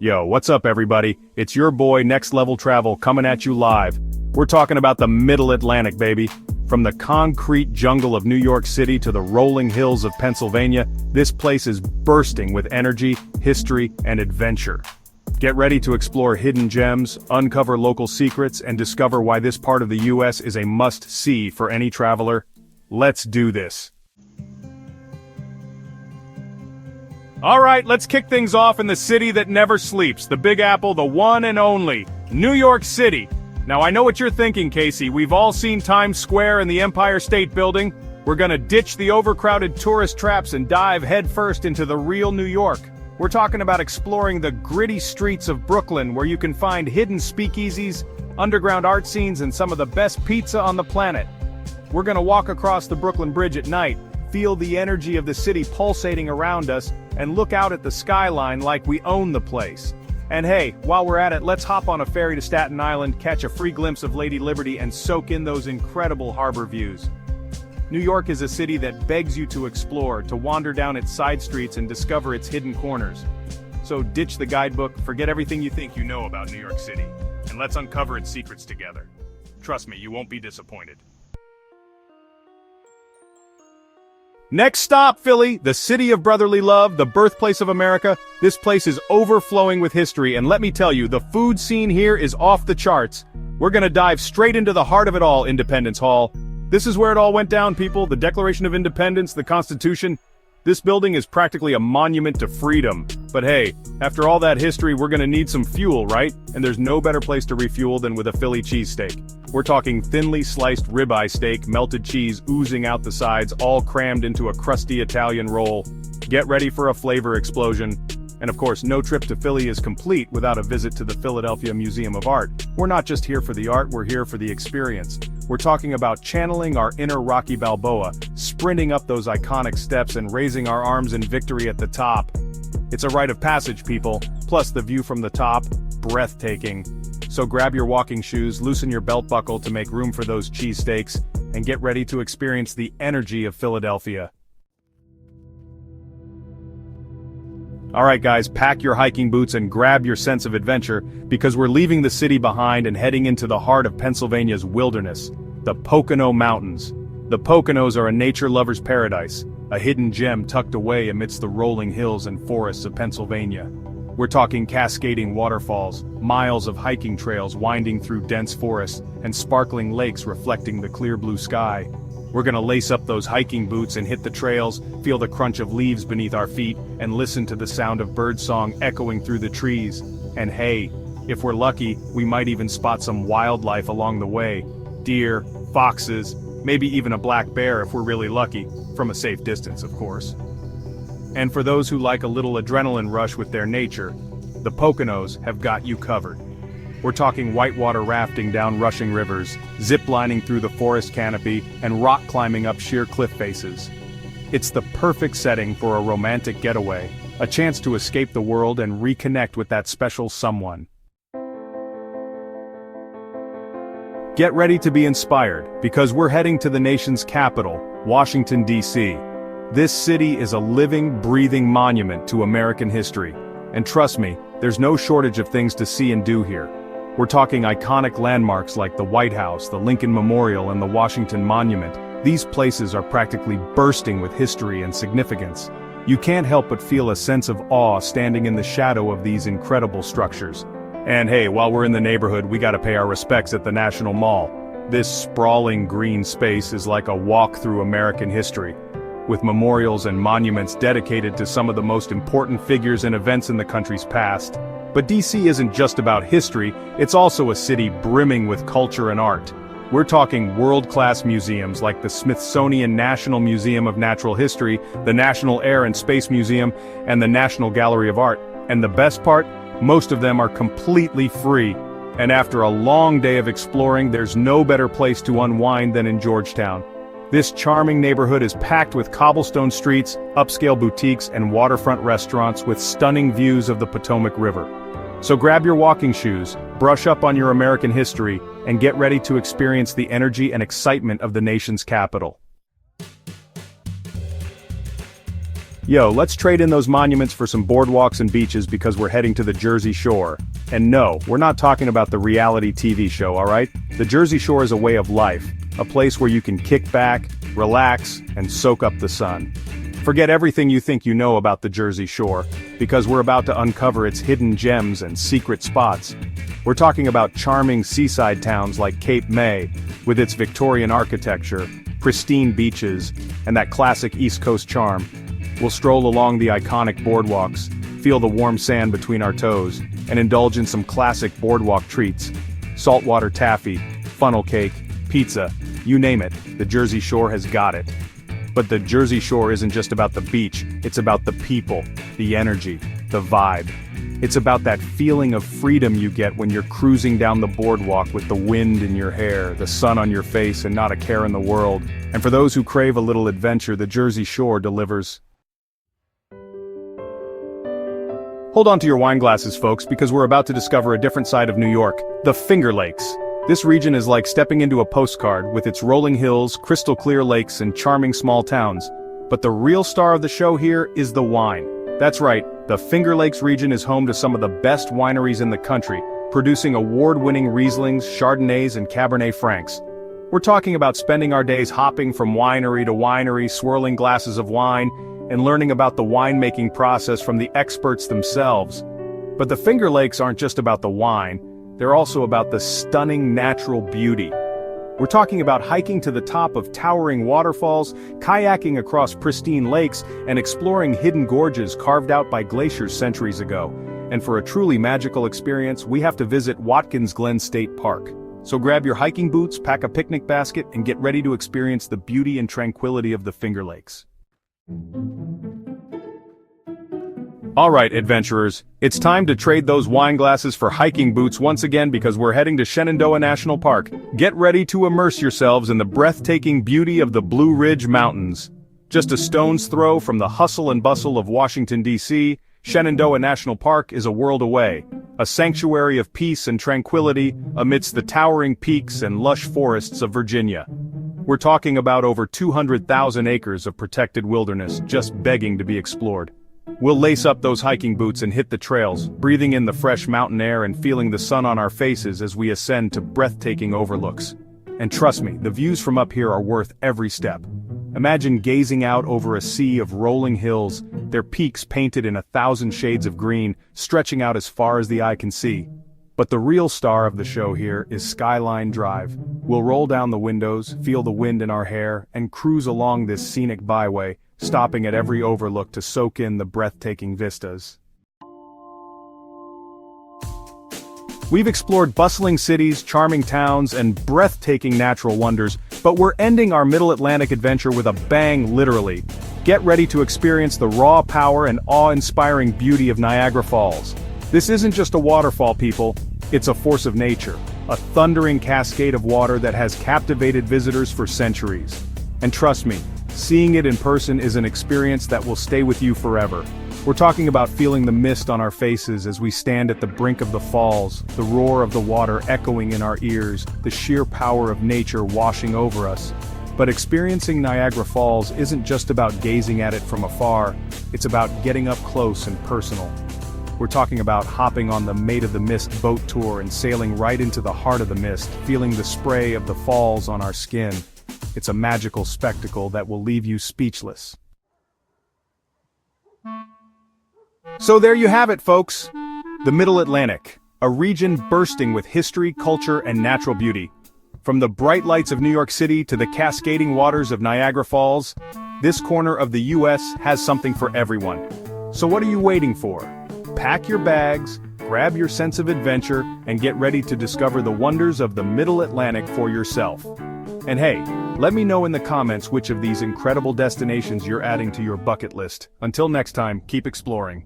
Yo, what's up everybody? It's your boy Next Level Travel coming at you live. We're talking about the Middle Atlantic, baby. From the concrete jungle of New York City to the rolling hills of Pennsylvania, this place is bursting with energy, history, and adventure. Get ready to explore hidden gems, uncover local secrets, and discover why this part of the US is a must-see for any traveler. Let's do this. Alright, let's kick things off in the city that never sleeps, the Big Apple, the one and only, New York City. Now I know what you're thinking, Casey, we've all seen Times Square and the Empire State Building. We're gonna ditch the overcrowded tourist traps and dive headfirst into the real New York. We're talking about exploring the gritty streets of Brooklyn, where you can find hidden speakeasies, underground art scenes, and some of the best pizza on the planet. We're gonna walk across the Brooklyn Bridge at night, feel the energy of the city pulsating around us, and look out at the skyline like we own the place. And hey, while we're at it, let's hop on a ferry to Staten Island, catch a free glimpse of Lady Liberty, and soak in those incredible harbor views. New York is a city that begs you to explore, to wander down its side streets and discover its hidden corners. So ditch the guidebook, forget everything you think you know about New York City, and let's uncover its secrets together. Trust me, you won't be disappointed. Next stop, Philly, the city of brotherly love, the birthplace of America. This place is overflowing with history, and let me tell you, the food scene here is off the charts. We're gonna dive straight into the heart of it all, Independence Hall. This is where it all went down, people, the Declaration of Independence, the Constitution. This building is practically a monument to freedom. But hey, after all that history, we're gonna need some fuel, right? And there's no better place to refuel than with a Philly cheesesteak. We're talking thinly sliced ribeye steak, melted cheese oozing out the sides, all crammed into a crusty Italian roll. Get ready for a flavor explosion. And of course, no trip to Philly is complete without a visit to the Philadelphia Museum of Art. We're not just here for the art, we're here for the experience. We're talking about channeling our inner Rocky Balboa, sprinting up those iconic steps and raising our arms in victory at the top. It's a rite of passage, people, plus the view from the top, breathtaking. So grab your walking shoes, loosen your belt buckle to make room for those cheesesteaks, and get ready to experience the energy of Philadelphia. Alright guys, pack your hiking boots and grab your sense of adventure, because we're leaving the city behind and heading into the heart of Pennsylvania's wilderness, the Pocono Mountains. The Poconos are a nature lover's paradise, a hidden gem tucked away amidst the rolling hills and forests of Pennsylvania. We're talking cascading waterfalls, miles of hiking trails winding through dense forests, and sparkling lakes reflecting the clear blue sky. We're gonna lace up those hiking boots and hit the trails, feel the crunch of leaves beneath our feet, and listen to the sound of birdsong echoing through the trees. And hey, if we're lucky, we might even spot some wildlife along the way. Deer, foxes, maybe even a black bear if we're really lucky, from a safe distance, of course. And for those who like a little adrenaline rush with their nature, the Poconos have got you covered. We're talking whitewater rafting down rushing rivers, zip-lining through the forest canopy, and rock climbing up sheer cliff faces. It's the perfect setting for a romantic getaway, a chance to escape the world and reconnect with that special someone. Get ready to be inspired, because we're heading to the nation's capital, Washington, D.C. This city is a living, breathing monument to American history. And trust me, there's no shortage of things to see and do here. We're talking iconic landmarks like the White House, the Lincoln Memorial, and the Washington Monument. These places are practically bursting with history and significance. You can't help but feel a sense of awe standing in the shadow of these incredible structures. And hey, while we're in the neighborhood, we gotta pay our respects at the National Mall. This sprawling green space is like a walk through American history, with memorials and monuments dedicated to some of the most important figures and events in the country's past. But DC isn't just about history, it's also a city brimming with culture and art. We're talking world-class museums like the Smithsonian National Museum of Natural History, the National Air and Space Museum, and the National Gallery of Art. And the best part? Most of them are completely free. And after a long day of exploring, there's no better place to unwind than in Georgetown. This charming neighborhood is packed with cobblestone streets, upscale boutiques, and waterfront restaurants with stunning views of the Potomac River. So grab your walking shoes, brush up on your American history, and get ready to experience the energy and excitement of the nation's capital. Yo, let's trade in those monuments for some boardwalks and beaches because we're heading to the Jersey Shore. And no, we're not talking about the reality TV show, alright? The Jersey Shore is a way of life, a place where you can kick back, relax, and soak up the sun. Forget everything you think you know about the Jersey Shore, because we're about to uncover its hidden gems and secret spots. We're talking about charming seaside towns like Cape May, with its Victorian architecture, pristine beaches, and that classic East Coast charm. We'll stroll along the iconic boardwalks, feel the warm sand between our toes, and indulge in some classic boardwalk treats. Saltwater taffy, funnel cake, pizza, you name it, the Jersey Shore has got it. But the Jersey Shore isn't just about the beach, it's about the people, the energy, the vibe. It's about that feeling of freedom you get when you're cruising down the boardwalk with the wind in your hair, the sun on your face, and not a care in the world. And for those who crave a little adventure, the Jersey Shore delivers. Hold on to your wine glasses, folks, because we're about to discover a different side of New York, the Finger Lakes. This region is like stepping into a postcard, with its rolling hills, crystal clear lakes, and charming small towns. But the real star of the show here is the wine. That's right, the Finger Lakes region is home to some of the best wineries in the country, producing award-winning Rieslings, Chardonnays, and Cabernet Francs. We're talking about spending our days hopping from winery to winery, swirling glasses of wine, and learning about the winemaking process from the experts themselves. But the Finger Lakes aren't just about the wine, they're also about the stunning natural beauty. We're talking about hiking to the top of towering waterfalls, kayaking across pristine lakes, and exploring hidden gorges carved out by glaciers centuries ago. And for a truly magical experience, we have to visit Watkins Glen State Park. So grab your hiking boots, pack a picnic basket, and get ready to experience the beauty and tranquility of the Finger Lakes. Alright, adventurers, it's time to trade those wine glasses for hiking boots once again because we're heading to Shenandoah National Park. Get ready to immerse yourselves in the breathtaking beauty of the Blue Ridge Mountains. Just a stone's throw from the hustle and bustle of Washington, D.C., Shenandoah National Park is a world away, a sanctuary of peace and tranquility amidst the towering peaks and lush forests of Virginia. We're talking about over 200,000 acres of protected wilderness just begging to be explored. We'll lace up those hiking boots and hit the trails, breathing in the fresh mountain air and feeling the sun on our faces as we ascend to breathtaking overlooks. And trust me, the views from up here are worth every step. Imagine gazing out over a sea of rolling hills, their peaks painted in 1,000 shades of green, stretching out as far as the eye can see. But the real star of the show here is Skyline Drive. We'll roll down the windows, feel the wind in our hair, and cruise along this scenic byway, stopping at every overlook to soak in the breathtaking vistas. We've explored bustling cities, charming towns, and breathtaking natural wonders, but we're ending our Middle Atlantic adventure with a bang, literally. Get ready to experience the raw power and awe-inspiring beauty of Niagara Falls. This isn't just a waterfall, people, it's a force of nature, a thundering cascade of water that has captivated visitors for centuries. And trust me, seeing it in person is an experience that will stay with you forever. We're talking about feeling the mist on our faces as we stand at the brink of the falls, the roar of the water echoing in our ears, the sheer power of nature washing over us. But experiencing Niagara Falls isn't just about gazing at it from afar, it's about getting up close and personal. We're talking about hopping on the Maid of the Mist boat tour and sailing right into the heart of the mist, feeling the spray of the falls on our skin. It's a magical spectacle that will leave you speechless. So there you have it, folks. The Middle Atlantic, a region bursting with history, culture, and natural beauty. From the bright lights of New York City to the cascading waters of Niagara Falls, this corner of the U.S. has something for everyone. So what are you waiting for? Pack your bags, grab your sense of adventure, and get ready to discover the wonders of the Middle Atlantic for yourself. And hey, let me know in the comments which of these incredible destinations you're adding to your bucket list. Until next time, keep exploring.